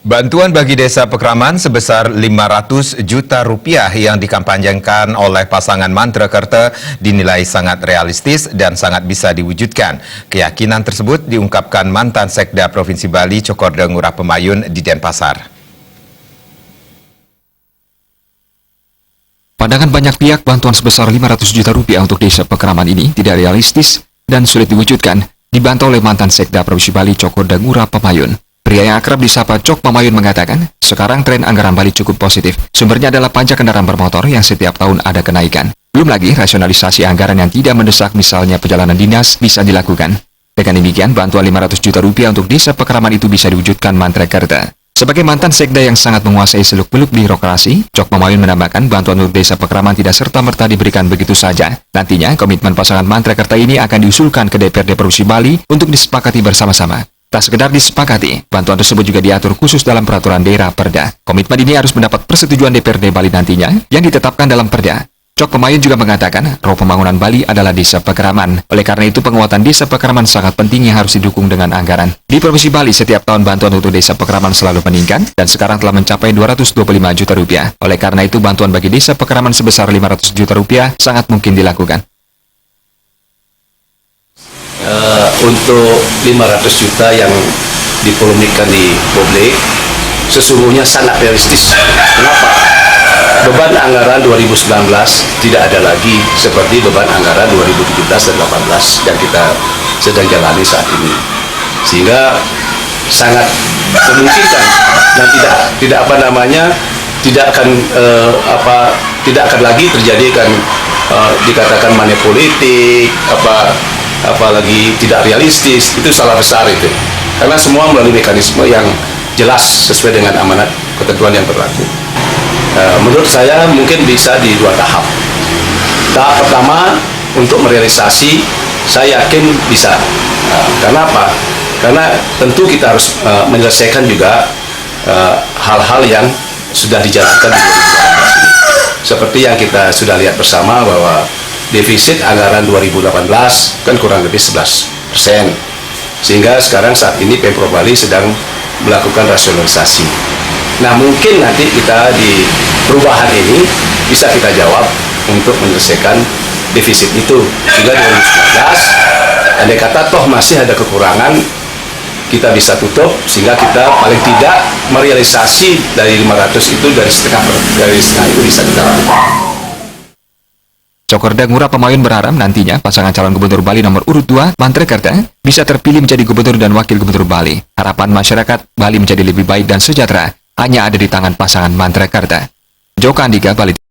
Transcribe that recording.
Bantuan bagi desa Pekraman sebesar 500 juta rupiah yang dikampanyekan oleh pasangan Mantrekerta dinilai sangat realistis dan sangat bisa diwujudkan. Keyakinan tersebut diungkapkan mantan Sekda Provinsi Bali Cokorda Ngurah Pemayun di Denpasar. Pandangan banyak pihak bantuan sebesar 500 juta rupiah untuk desa Pekraman ini tidak realistis dan sulit diwujudkan, dibantah oleh mantan Sekda Provinsi Bali Cokorda Ngurah Pemayun. Pria yang akrab disapa Cok Pemayun mengatakan, sekarang tren anggaran Bali cukup positif. Sumbernya adalah pajak kendaraan bermotor yang setiap tahun ada kenaikan. Belum lagi rasionalisasi anggaran yang tidak mendesak, misalnya perjalanan dinas, bisa dilakukan. Dengan demikian, bantuan 500 juta rupiah untuk desa Pekraman itu bisa diwujudkan Mantrekerta. Sebagai mantan sekda yang sangat menguasai seluk-beluk birokrasi, Cok Pemayun menambahkan bantuan untuk desa Pekraman tidak serta-merta diberikan begitu saja. Nantinya, komitmen pasangan Mantrekerta ini akan diusulkan ke DPRD Provinsi Bali untuk disepakati bersama-sama. Tak sekedar disepakati, bantuan tersebut juga diatur khusus dalam peraturan daerah Perda. Komitmen ini harus mendapat persetujuan DPRD Bali nantinya yang ditetapkan dalam Perda. Cok Pemayun juga mengatakan, roh pembangunan Bali adalah desa Pekraman. Oleh karena itu, penguatan desa Pekraman sangat penting yang harus didukung dengan anggaran. Di Provinsi Bali, setiap tahun bantuan untuk desa Pekraman selalu meningkat dan sekarang telah mencapai 225 juta rupiah. Oleh karena itu, bantuan bagi desa Pekraman sebesar 500 juta rupiah sangat mungkin dilakukan. Untuk 500 juta yang dipolemikkan di publik sesungguhnya sangat realistis. Kenapa? Beban anggaran 2019 tidak ada lagi seperti beban anggaran 2017 dan 2018 yang kita sedang jalani saat ini, sehingga sangat memungkinkan dan tidak akan lagi terjadi dikatakan money politik apalagi tidak realistis. Itu salah besar itu, karena semua melalui mekanisme yang jelas sesuai dengan amanat ketentuan yang berlaku. Menurut saya mungkin bisa di dua tahap. Tahap pertama untuk merealisasi, saya yakin bisa. Karena apa? Karena tentu kita harus menyelesaikan juga hal-hal yang sudah dijalankan di 2018 ini. Seperti yang kita sudah lihat bersama bahwa defisit anggaran 2018 kan kurang lebih 11%. Sehingga sekarang saat ini Pemprov Bali sedang melakukan rasionalisasi. Nah, mungkin nanti kita di perubahan ini bisa kita jawab untuk menyelesaikan defisit itu. Sehingga 2019, andai kata toh masih ada kekurangan, kita bisa tutup sehingga kita paling tidak merealisasi dari 500 itu dari setengah itu bisa kita lakukan. Cokorda Ngurah Pemayun berharap nantinya pasangan calon gubernur Bali nomor urut 2, Mantrekerta, bisa terpilih menjadi gubernur dan wakil gubernur Bali. Harapan masyarakat Bali menjadi lebih baik dan sejahtera hanya ada di tangan pasangan Mantrekerta. Joko Andika, Bali.